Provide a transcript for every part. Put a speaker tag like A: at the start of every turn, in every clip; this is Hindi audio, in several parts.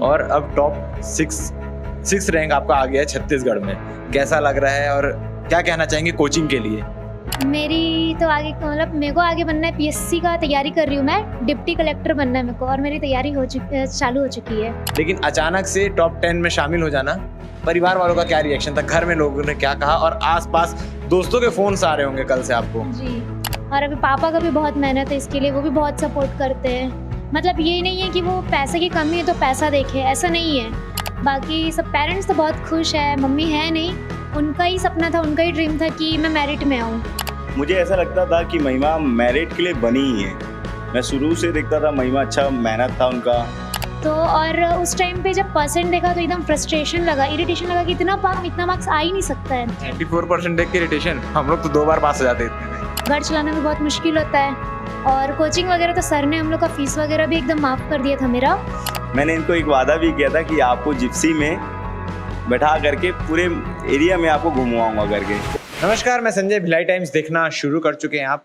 A: और अब टॉप सिक्स रैंक आपका आ गया है छत्तीसगढ़ में। कैसा लग रहा है और क्या कहना चाहेंगे कोचिंग के लिए?
B: मेरी तो आगे मतलब मेरे को आगे बनना है, पीएससी का तैयारी कर रही हूँ मैं, डिप्टी कलेक्टर बनना है मेरे को, और मेरी तैयारी चालू हो चुकी है।
A: लेकिन अचानक से टॉप 10 में शामिल हो जाना, परिवार वालों का क्या रिएक्शन था? घर में लोगों ने क्या कहा? और आसपास दोस्तों के फोन आ रहे होंगे कल से आपको।
B: जी, और अभी पापा का भी बहुत मेहनत है इसके लिए, वो भी बहुत सपोर्ट करते हैं। मतलब ये नहीं है कि वो पैसे की कमी है तो पैसा देखे, ऐसा नहीं है। बाकी सब पेरेंट्स तो बहुत खुश है, मम्मी है नहीं, उनका ही सपना था, उनका ही ड्रीम था कि मैं मेरिट में आऊँ।
C: मुझे ऐसा लगता था कि महिमा मेरिट के लिए बनी ही है। मैं शुरू से देखता था महिमा, अच्छा मेहनत था उनका।
B: तो और उस टाइम पे जब परसेंट देखा तो एकदम फ्रस्ट्रेशन लगा, इरिटेशन लगा कि इतना मार्क्स आ ही नहीं सकता है।
A: 94% देख के इरिटेशन, हम लोग तो 2 बार पास हो जाते इतने में।
B: घर चलाना भी बहुत मुश्किल होता है, और कोचिंग वगैरह तो सर ने हम लोग का फीस वगैरह भी एकदम माफ़ कर दिया था मेरा।
C: मैंने इनको एक वादा भी किया था कि आपको जिप्सी में बैठा करके पूरे एरिया में आपको घुमवाऊंगा करके।
A: नमस्कार, मैं संजय, भिलाई टाइम्स देखना शुरू कर चुके हैं आप।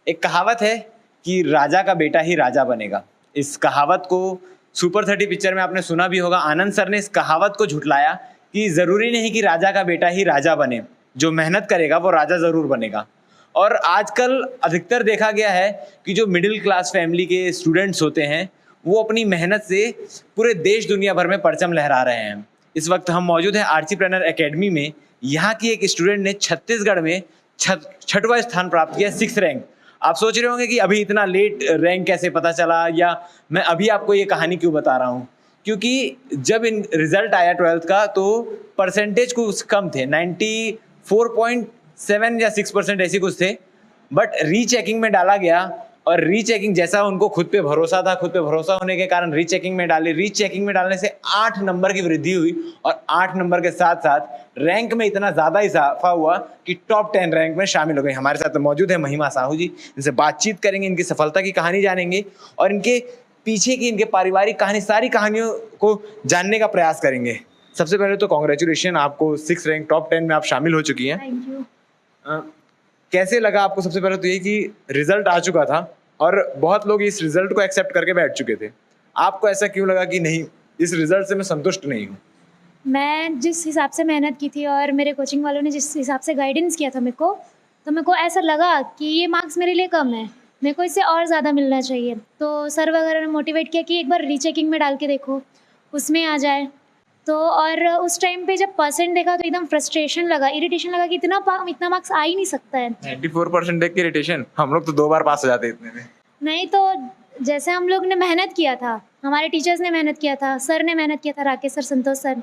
A: एक कहावत है कि राजा का बेटा ही राजा बनेगा। इस कहावत को सुपर 30 पिक्चर में आपने सुना भी होगा। आनंद सर ने इस कहावत को झुठलाया कि ज़रूरी नहीं कि राजा का बेटा ही राजा बने, जो मेहनत करेगा वो राजा ज़रूर बनेगा। और आजकल अधिकतर देखा गया है कि जो मिडिल क्लास फैमिली के स्टूडेंट्स होते हैं वो अपनी मेहनत से पूरे देश दुनिया भर में परचम लहरा रहे हैं। इस वक्त हम मौजूद हैं आर्चीप्रेन्योर एकेडमी में। यहाँ की एक स्टूडेंट ने छत्तीसगढ़ में 6वां स्थान प्राप्त किया, 6th रैंक। आप सोच रहे होंगे कि अभी इतना लेट रैंक कैसे पता चला, या मैं अभी आपको ये कहानी क्यों बता रहा हूँ, क्योंकि जब इन रिजल्ट आया 12th का तो परसेंटेज कुछ कम थे, 94.7 या 6% ऐसी कुछ थे। बट रीचेकिंग में डाला गया, और रीचेकिंग जैसा उनको खुद पे भरोसा था, खुद पे भरोसा होने के कारण रीचेकिंग में डाले। रीचेकिंग में डालने से 8 नंबर की वृद्धि हुई, और 8 नंबर के साथ साथ रैंक में इतना ज़्यादा इजाफा हुआ कि टॉप 10 रैंक में शामिल हो गई। हमारे साथ मौजूद है महिमा साहू जी, इनसे बातचीत करेंगे, इनकी सफलता की कहानी जानेंगे और इनके पीछे की, इनके पारिवारिक कहानी, सारी कहानियों को जानने का प्रयास करेंगे। सबसे पहले तो कॉन्ग्रेचुलेशन, आपको 6th रैंक टॉप 10 में आप शामिल हो चुकी हैं।
B: Thank you.
A: कैसे लगा आपको? सबसे पहले तो ये कि रिजल्ट आ चुका था और बहुत लोग इस रिजल्ट को एक्सेप्ट करके बैठ चुके थे। आपको ऐसा क्यों लगा कि नहीं, इस रिजल्ट से मैं संतुष्ट नहीं हूँ?
B: मैं जिस हिसाब से मेहनत की थी और मेरे कोचिंग वालों ने जिस हिसाब से गाइडेंस किया था मेरे को, तो मेरे को ऐसा लगा कि ये मार्क्स मेरे लिए कम है, मेरे को इससे और ज़्यादा मिलना चाहिए। तो सर वगैरह ने मोटिवेट किया कि एक बार रीचेकिंग में डाल के देखो, उसमें आ जाए। तो और उस टाइम पे जब परसेंट देखा तो एकदम फ्रस्ट्रेशन लगा, इरिटेशन लगा कि इतना मार्क्स आ ही नहीं सकता है।
A: 94% देख के इरिटेशन, हम लोग तो 2 बार पास हो जाते इतने में।
B: नहीं, तो जैसे हम लोग ने मेहनत किया था, हमारे टीचर्स ने मेहनत किया था, सर ने मेहनत किया था, राकेश सर, संतोष सर,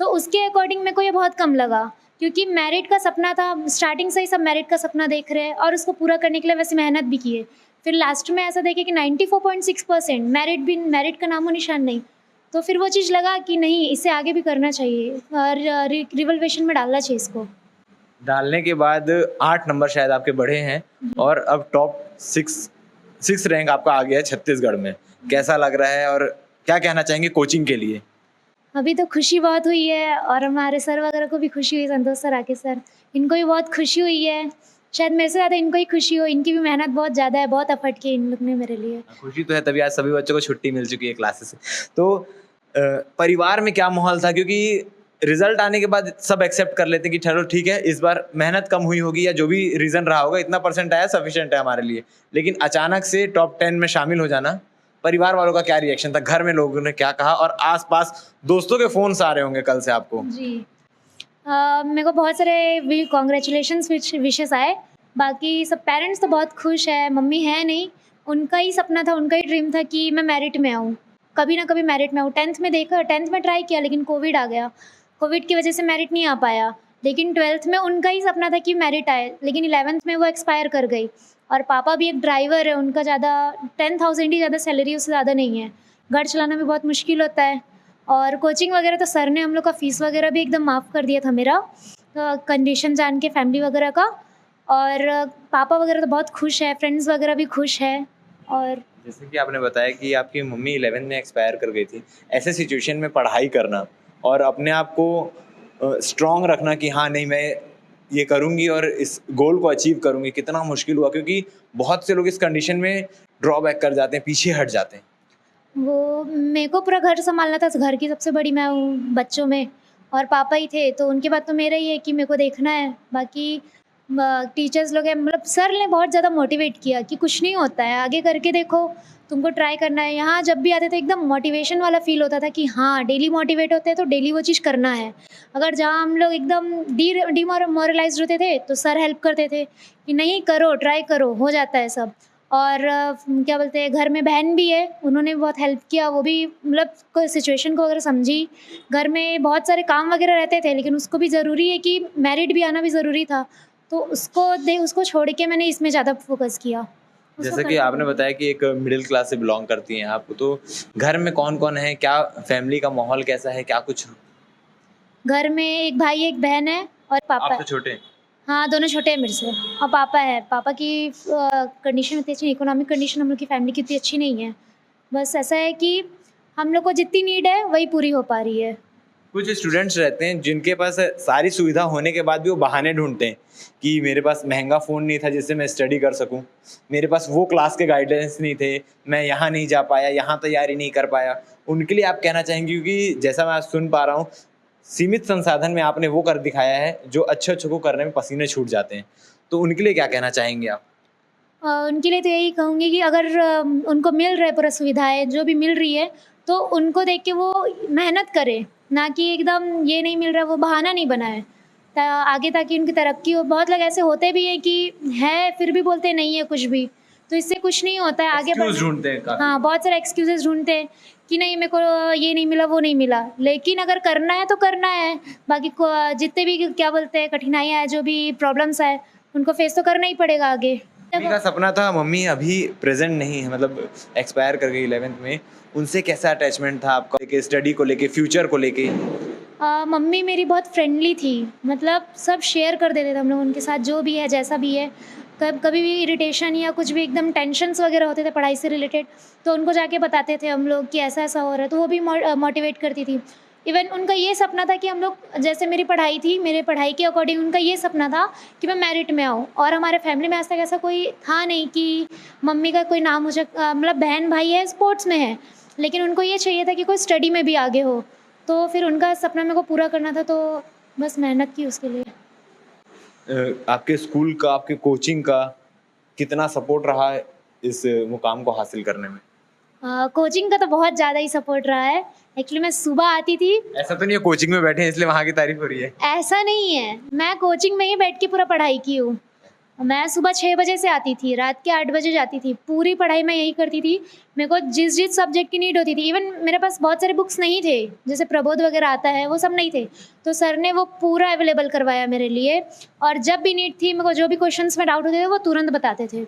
B: तो उसके अकॉर्डिंग मेरे को ये बहुत कम लगा, क्योंकि मेरिट का सपना था। स्टार्टिंग से ही सब मेरिट का सपना देख रहे हैं और उसको पूरा करने के लिए वैसे मेहनत भी की है। फिर लास्ट में ऐसा देखे कि 94.6%, मेरिट का नामो निशान नहीं। तो फिर वो चीज़ लगा कि नहीं, इससे आगे भी करना चाहिए और रिवल्यूशन में डालना चाहिए इसको।
A: डालने के बाद 8 नंबर शायद आपके बढ़े हैं, और अब टॉप 6 रैंक आपका आ गया है छत्तीसगढ़ में। कैसा लग रहा है और क्या कहना चाहेंगे कोचिंग के लिए?
B: अभी तो खुशी बहुत हुई है, और हमारे सर वगैरह को भी खुशी हुई, संतोष सर, राकेश सर, इनको भी बहुत खुशी हुई है। शायद मेरे से ज़्यादा इनको ही खुशी हो, इनकी भी मेहनत बहुत ज़्यादा है, बहुत एफर्ट किए इन लोग ने मेरे लिए।
A: खुशी तो है, तभी आज सभी बच्चों को छुट्टी मिल चुकी है क्लासेस से। तो परिवार में क्या माहौल था? क्योंकि रिजल्ट आने के बाद सब एक्सेप्ट कर लेते हैं कि चलो ठीक है, इस बार मेहनत कम हुई होगी या जो भी रीज़न रहा होगा, इतना परसेंट आया सफिशिएंट है हमारे लिए। लेकिन अचानक से टॉप 10 में शामिल हो जाना, परिवार वालों का क्या रिएक्शन था? घर में लोगों ने क्या कहा? और आसपास दोस्तों के फोन आ रहे होंगे कल से आपको।
B: जी, मेरे को बहुत सारे कॉन्ग्रेचुलेशंस विशेस आए। बाकी सब पेरेंट्स तो बहुत खुश है, मम्मी है नहीं, उनका ही सपना था, उनका ही ड्रीम था कि मैं मेरिट में आऊँ, कभी ना कभी मेरिट में आऊँ। 10th में ट्राई किया, लेकिन कोविड आ गया, कोविड की वजह से मेरिट नहीं आ पाया। लेकिन 12th में उनका ही सपना था कि मेरिट आए, लेकिन 11th में वो एक्सपायर कर गई। और पापा भी एक ड्राइवर है, उनका ज़्यादा 10,000 ही ज़्यादा सैलरी, उससे ज़्यादा नहीं है। घर चलाना भी बहुत मुश्किल होता है, और कोचिंग वगैरह तो सर ने हम लोग का फ़ीस वगैरह भी एकदम माफ़ कर दिया था मेरा, कंडीशन जान के फैमिली वगैरह का। और पापा वगैरह तो बहुत खुश है, फ्रेंड्स वगैरह भी खुश है। और
A: जैसे कि आपने बताया कि आपकी मम्मी 11th में एक्सपायर कर गई थी, ऐसे सिचुएशन में पढ़ाई करना और अपने आप को स्ट्रॉन्ग रखना कि हाँ नहीं, मैं ये करूँगी और इस गोल को अचीव करूँगी, कितना मुश्किल हुआ? क्योंकि बहुत से लोग इस कंडीशन में ड्रॉबैक कर जाते हैं, पीछे हट जाते हैं।
B: वो मेरे को पूरा घर संभालना था, घर की सबसे बड़ी मैं हूँ बच्चों में, और पापा ही थे, तो उनके बाद तो मेरा ही है कि मेरे को देखना है। बाकी टीचर्स लोग हैं, मतलब सर ने बहुत ज़्यादा मोटिवेट किया कि कुछ नहीं होता है, आगे करके देखो, तुमको ट्राई करना है। यहाँ जब भी आते थे एकदम मोटिवेशन वाला फील होता था कि हाँ डेली मोटिवेट होते हैं तो डेली वो चीज़ करना है। अगर जहाँ हम लोग एकदम डिमोरलाइज्ड होते थे तो सर हेल्प करते थे कि नहीं करो, ट्राई करो, हो जाता है सब। और क्या बोलते हैं, घर में बहन भी है, उन्होंने बहुत हेल्प किया, वो भी मतलब कोई सिचुएशन को अगर समझी। घर में बहुत सारे काम वगैरह रहते थे, लेकिन उसको भी ज़रूरी है कि मैरिड भी आना भी ज़रूरी था, तो उसको छोड़ के मैंने इसमें ज़्यादा फोकस किया। उसको
A: जैसा कि
B: करके
A: आपने बताया कि एक मिडिल क्लास से बिलोंग करती हैं आप, तो घर में कौन कौन है, क्या फैमिली का माहौल कैसा है, क्या कुछ?
B: घर में एक भाई है, एक बहन है और पापा
A: आप तो
B: है।
A: छोटे हैं।
B: हाँ, दोनों छोटे हैं मेरे से। और पापा है, पापा की कंडीशन इतनी अच्छी, इकोनॉमिक कंडीशन हम लोग की फैमिली की इतनी अच्छी नहीं है। बस ऐसा है कि हम लोग को जितनी नीड है वही पूरी हो पा रही है।
A: कुछ स्टूडेंट्स रहते हैं जिनके पास सारी सुविधा होने के बाद भी वो बहाने ढूंढते हैं कि मेरे पास महंगा फ़ोन नहीं था जिससे मैं स्टडी कर सकूं, मेरे पास वो क्लास के गाइडेंस नहीं थे, मैं यहाँ नहीं जा पाया, यहाँ तैयारी नहीं कर पाया। उनके लिए आप कहना चाहेंगे, क्योंकि जैसा मैं आज सुन पा रहा हूँ, सीमित संसाधन में आपने वो कर दिखाया है जो अच्छे अच्छे को करने में पसीने छूट जाते हैं, तो उनके लिए क्या कहना चाहेंगे आप?
B: उनके लिए तो यही कहूँगी कि अगर उनको मिल रहा है पूरा सुविधाएँ जो भी मिल रही है, तो उनको देख के वो मेहनत करे, ना कि एकदम ये नहीं मिल रहा वो बहाना नहीं बनाए। आगे ताकि उनकी तरक्की हो। बहुत लोग ऐसे होते भी हैं कि है फिर भी बोलते हैं नहीं है कुछ भी, तो इससे कुछ नहीं होता है आगे
A: Excuse ढूंढते हैं काफी।
B: हाँ, बहुत सारे एक्सक्यूजेस ढूंढते हैं कि नहीं मेरे को ये नहीं मिला, वो नहीं मिला, लेकिन अगर करना है तो करना है। बाकी जितने भी क्या बोलते हैं कठिनाइयाँ हैं, जो भी प्रॉब्लम्स है, उनको फेस तो करना ही पड़ेगा आगे।
A: मम्मी का सपना था, मम्मी अभी प्रेजेंट नहीं है, मतलब एक्सपायर कर गई 11th में, उनसे कैसा अटैचमेंट था आपका लेके, स्टडी को लेके, फ्यूचर को लेके?
B: मम्मी मेरी बहुत फ्रेंडली थी, मतलब सब शेयर कर देते थे हम लोग उनके साथ, जो भी है जैसा भी है। कभी भी इरिटेशन या कुछ भी एकदम टेंशन्स वगैरह होते थे पढ़ाई से रिलेटेड, तो उनको जाके बताते थे हम लोग कि ऐसा ऐसा हो रहा है, तो वो भी मोटिवेट करती थी। इवन उनका ये सपना था कि हम लोग, जैसे मेरी पढ़ाई थी, मेरे पढ़ाई के अकॉर्डिंग उनका ये सपना था कि मैं मेरिट में आऊँ। और हमारे फैमिली में आज तक ऐसा कोई था नहीं कि मम्मी का कोई नाम हो मतलब बहन भाई है स्पोर्ट्स में है, लेकिन उनको ये चाहिए था कि कोई स्टडी में भी आगे हो, तो फिर उनका सपना मेरे को पूरा करना था, तो बस मेहनत की उसके लिए।
A: आपके स्कूल का, आपके कोचिंग का कितना सपोर्ट रहा है इस मुकाम को हासिल करने में?
B: कोचिंग का तो बहुत ज़्यादा ही सपोर्ट रहा है। एक्चुअली मैं सुबह आती थी,
A: ऐसा तो नहीं है कोचिंग में बैठे हैं इसलिए वहाँ की तारीफ हो रही है?
B: ऐसा नहीं है, मैं कोचिंग में ही बैठ के पूरा पढ़ाई की हूँ। मैं सुबह 6 बजे से आती थी, रात के 8 बजे जाती थी, पूरी पढ़ाई मैं यही करती थी। मेरे को जिस जिस सब्जेक्ट की नीड होती थी, इवन मेरे पास बहुत सारे बुक्स नहीं थे, जैसे प्रबोध वगैरह आता है, वो सब नहीं थे, तो सर ने वो पूरा अवेलेबल करवाया मेरे लिए। और जब भी नीड थी, मेरे को जो भी क्वेश्चंस में डाउट होते थे वो तुरंत बताते थे।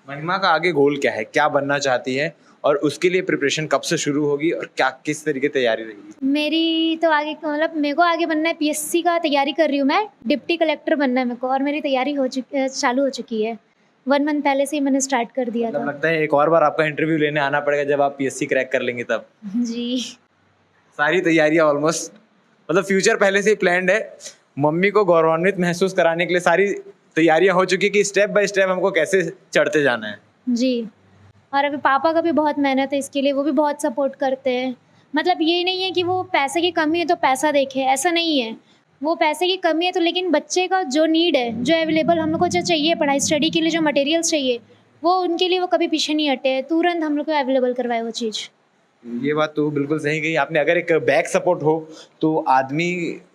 A: महिमा का आगे गोल क्या है, क्या बनना चाहती है, और उसके लिए प्रिपरेशन कब से शुरू होगी और क्या किस तरीके की तैयारी रहेगी?
B: मेरी तो आगे, मतलब मेरे को आगे बनना है, पीएससी का तैयारी कर रही हूँ मैं, डिप्टी कलेक्टर बनना है मेरे को, और मेरी तैयारी चालू हो चुकी है। 1 मंथ पहले से ही मैंने स्टार्ट कर दिया
A: मतलब
B: था।
A: लगता है एक और बार आपका इंटरव्यू लेने आना पड़ेगा जब आप पीएससी क्रैक कर लेंगे तब।
B: जी।
A: सारी तैयारियां ऑलमोस्ट, मतलब फ्यूचर पहले से ही प्लान्ड है। मम्मी को गौरवान्वित महसूस कराने के लिए सारी तैयारियां हो चुकी है कि स्टेप बाय स्टेप हमको कैसे चढ़ते जाना है।
B: जी। और अभी पापा का भी बहुत मेहनत है इसके लिए, वो भी बहुत सपोर्ट करते हैं। मतलब ये नहीं है कि वो पैसे की कमी है तो पैसा देखे, ऐसा नहीं है। वो पैसे की कमी है तो, लेकिन बच्चे का जो नीड है, जो अवेलेबल हम लोग को जो चाहिए पढ़ाई स्टडी के लिए, जो मटेरियल्स चाहिए, वो उनके लिए वो कभी पीछे नहीं हटे, तुरंत हम लोग को अवेलेबल करवाए वो चीज़।
A: ये बात तो बिल्कुल सही कही आपने। अगर एक बैक सपोर्ट हो तो आदमी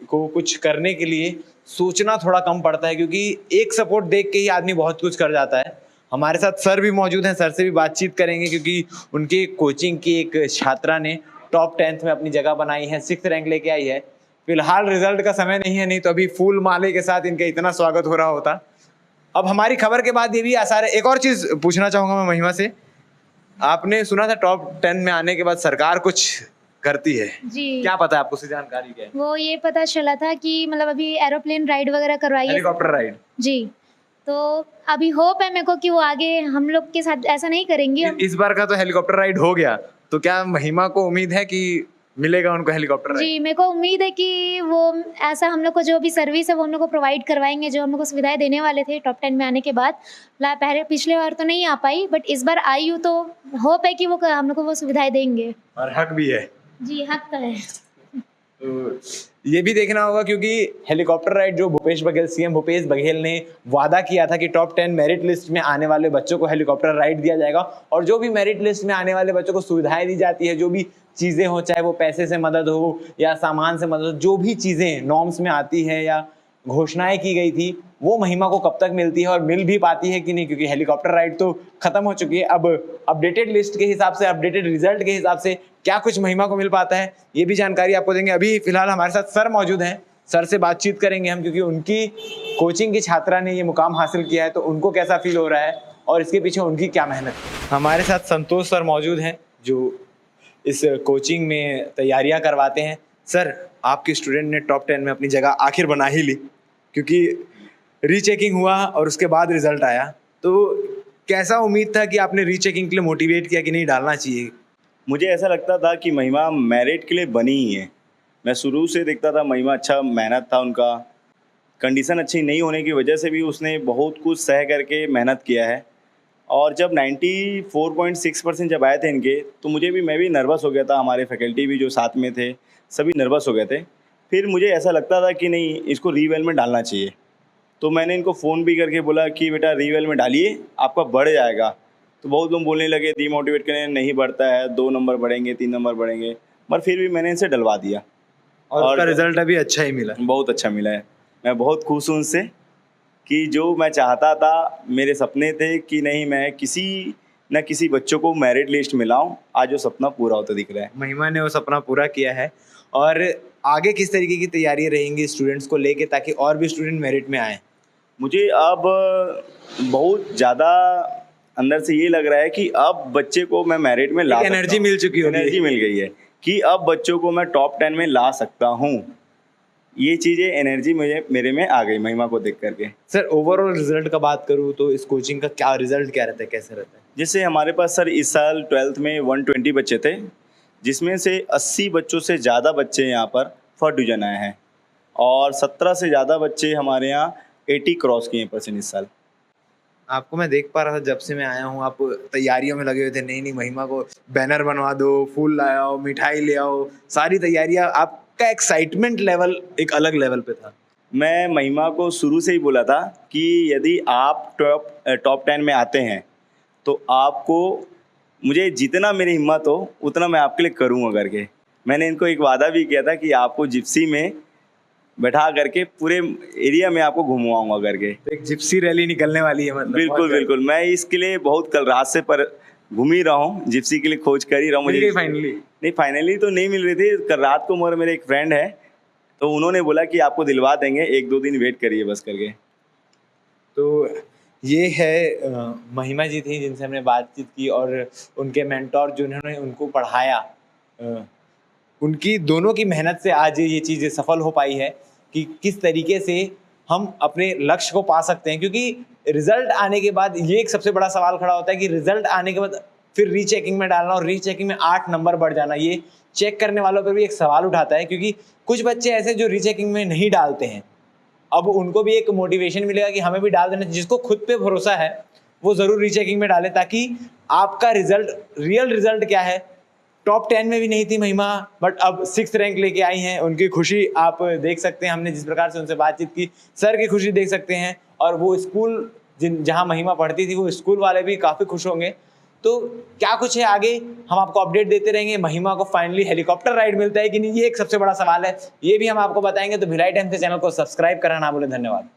A: को कुछ करने के लिए सोचना थोड़ा कम पड़ता है, क्योंकि एक सपोर्ट देख के ही आदमी बहुत कुछ कर जाता है। हमारे साथ सर भी मौजूद हैं, सर से भी बातचीत करेंगे, क्योंकि उनके कोचिंग की एक छात्रा ने टॉप 10th में अपनी जगह बनाई है, 6th रैंक लेके आई है। फिलहाल रिजल्ट का समय नहीं है, नहीं तो अभी फूल माले के साथ इनका इतना स्वागत हो रहा होता। अब हमारी खबर के बाद ये भी आसार है। एक और चीज़ पूछना चाहूँगा मैं महिमा से, आपने सुना था टॉप 10 में आने के बाद सरकार कुछ करती है,
B: जी।
A: क्या पता है आपको, उसकी जानकारी क्या है?
B: वो ये पता चला था कि मतलब अभी एरोप्लेन राइड वगैरह करवाई है।
A: Helicopter ride.
B: जी। तो अभी होप है मेरे को कि वो आगे हम लोग के साथ ऐसा नहीं करेंगे।
A: इस बार का तो हेलीकॉप्टर राइड हो गया, तो क्या महिमा को उम्मीद है कि मिलेगा उनको हेलीकॉप्टर राइड?
B: जी, मेरे को उम्मीद है कि वो ऐसा हम लोग को जो भी सर्विस है वो हम लोग को प्रोवाइड करवाएँगे, जो हम लोग को सुविधाएँ देने वाले थे टॉप 10 में आने के बाद। पहले पिछले बार तो नहीं आ पाई, बट इस बार आई हूँ तो होप है कि वो हम लोग को वो सुविधाएँ देंगे।
A: और हक भी है।
B: जी, हक तो है।
A: तो ये भी देखना होगा क्योंकि हेलीकॉप्टर राइड जो सीएम भूपेश बघेल ने वादा किया था कि टॉप 10 मेरिट लिस्ट में आने वाले बच्चों को हेलीकॉप्टर राइड दिया जाएगा, और जो भी मेरिट लिस्ट में आने वाले बच्चों को सुविधाएं दी जाती है, जो भी चीज़ें हो, चाहे वो पैसे से मदद हो या सामान से मदद हो, जो भी चीज़ें नॉर्म्स में आती है या घोषणाएं की गई थी, वो महिमा को कब तक मिलती है और मिल भी पाती है कि नहीं, क्योंकि हेलीकॉप्टर राइड तो खत्म हो चुकी है। अब अपडेटेड लिस्ट के हिसाब से, अपडेटेड रिजल्ट के हिसाब से क्या कुछ महिमा को मिल पाता है, ये भी जानकारी आपको देंगे। अभी फिलहाल हमारे साथ सर मौजूद हैं, सर से बातचीत करेंगे हम, क्योंकि उनकी कोचिंग की छात्रा ने ये मुकाम हासिल किया है, तो उनको कैसा फील हो रहा है और इसके पीछे उनकी क्या मेहनत है। हमारे साथ संतोष सर मौजूद हैं जो इस कोचिंग में तैयारियां करवाते हैं। सर, आपके स्टूडेंट ने टॉप 10 में अपनी जगह आखिर बना ही ली, क्योंकि रीचेकिंग हुआ और उसके बाद रिजल्ट आया, तो कैसा उम्मीद था कि आपने रीचेकिंग के लिए मोटिवेट किया कि नहीं डालना चाहिए?
C: मुझे ऐसा लगता था कि महिमा मेरिट के लिए बनी ही है। मैं शुरू से देखता था महिमा अच्छा मेहनत था उनका, कंडीशन अच्छी नहीं होने की वजह से भी उसने बहुत कुछ सह करके मेहनत किया है। और जब 94.6% जब आए थे इनके, तो मैं भी नर्वस हो गया था, हमारे फैकल्टी भी जो साथ में थे सभी नर्वस हो गए थे। फिर मुझे ऐसा लगता था कि नहीं, इसको रीवेल में डालना चाहिए, तो मैंने इनको फ़ोन भी करके बोला कि बेटा रीवेल में डालिए, आपका बढ़ जाएगा। तो बहुत लोग बोलने लगे, डीमोटिवेट करने, नहीं बढ़ता है, 2 नंबर बढ़ेंगे, 3 नंबर बढ़ेंगे, पर फिर भी मैंने इनसे डलवा दिया
A: और उसका रिजल्ट अभी अच्छा ही मिला।
C: बहुत अच्छा मिला है। मैं बहुत खुश हूँ उनसे कि जो मैं चाहता था, मेरे सपने थे कि नहीं मैं किसी न किसी बच्चों को मेरिट लिस्ट में लाऊं, आज वो सपना पूरा होता दिख रहा है।
A: महिमा ने वो सपना पूरा किया है। और आगे किस तरीके की तैयारी रहेंगी स्टूडेंट्स को लेके, ताकि और भी स्टूडेंट मेरिट में आए?
C: मुझे अब बहुत ज़्यादा अंदर से ये लग रहा है कि अब बच्चे को मैं मेरिट में ला सकता हूं।
A: एनर्जी मिल चुकी होगी,
C: एनर्जी मिल गई है कि अब बच्चों को मैं टॉप 10 में ला सकता हूँ। ये चीज़ें, एनर्जी मेरे में आ गई महिमा को देख करके।
A: सर, ओवरऑल रिजल्ट का बात करूँ तो इस कोचिंग का क्या रिजल्ट क्या रहता है, कैसे रहता है?
C: जैसे हमारे पास सर इस साल 12th में 120 बच्चे थे, जिसमें से 80 बच्चों से ज़्यादा बच्चे यहाँ पर फर्स्ट डिवीजन आए हैं, और 17 से ज़्यादा बच्चे हमारे यहाँ 80 क्रॉस किए % इस साल।
A: आपको मैं देख पा रहा था जब से मैं आया हूँ, आप तैयारियों में लगे हुए थे। नहीं, महिमा को बैनर बनवा दो, फूल लाओ, मिठाई ले आओ, सारी तैयारियाँ। आपका एक्साइटमेंट लेवल एक अलग लेवल पे था।
C: मैं महिमा को शुरू से ही बोला था कि यदि आप टॉप 10 में आते हैं तो आपको, मुझे जितना मेरी हिम्मत हो उतना मैं आपके लिए करूँगा करके। मैंने इनको एक वादा भी किया था कि आपको जिप्सी में बैठा करके पूरे एरिया में आपको घुमवाऊंगा करके।
A: एक जिप्सी रैली निकलने वाली है, मतलब
C: बिल्कुल बिल्कुल। मैं इसके लिए बहुत कल रात से पर घूम ही रहा हूँ, जिप्सी के लिए खोज कर ही रहा हूँ। मुझे
A: फाइनली
C: नहीं, फाइनली तो नहीं मिल रही थी। कल रात को मेरे एक फ्रेंड है, तो उन्होंने बोला कि आपको दिलवा देंगे, 1-2 दिन वेट करिए बस करके।
A: तो ये है महिमा जी थी जिनसे हमने बातचीत की, और उनके मेंटोर जिन्होंने उनको पढ़ाया, उनकी दोनों की मेहनत से आज ये चीज़ सफल हो पाई है कि किस तरीके से हम अपने लक्ष्य को पा सकते हैं। क्योंकि रिजल्ट आने के बाद ये एक सबसे बड़ा सवाल खड़ा होता है कि रिजल्ट आने के बाद फिर रीचेकिंग में डालना, और रीचेकिंग में 8 नंबर बढ़ जाना, ये चेक करने वालों पर भी एक सवाल उठाता है। क्योंकि कुछ बच्चे ऐसे जो रीचेकिंग में नहीं डालते हैं, अब उनको भी एक मोटिवेशन मिलेगा कि हमें भी डाल देना। जिसको खुद पे भरोसा है वो ज़रूर रीचेकिंग में डाले, ताकि आपका रिजल्ट, रियल रिजल्ट क्या है। टॉप 10 में भी नहीं थी महिमा, बट अब 6th रैंक लेके आई हैं। उनकी खुशी आप देख सकते हैं, हमने जिस प्रकार से उनसे बातचीत की, सर की खुशी देख सकते हैं। और वो स्कूल जहाँ महिमा पढ़ती थी, वो स्कूल वाले भी काफ़ी खुश होंगे। तो क्या कुछ है आगे, हम आपको अपडेट देते रहेंगे। महिमा को फाइनली हेलीकॉप्टर राइड मिलता है कि नहीं, ये एक सबसे बड़ा सवाल है, ये भी हम आपको बताएंगे। तो भिलाई टाइम्स के चैनल को सब्सक्राइब करना ना भूलें। धन्यवाद।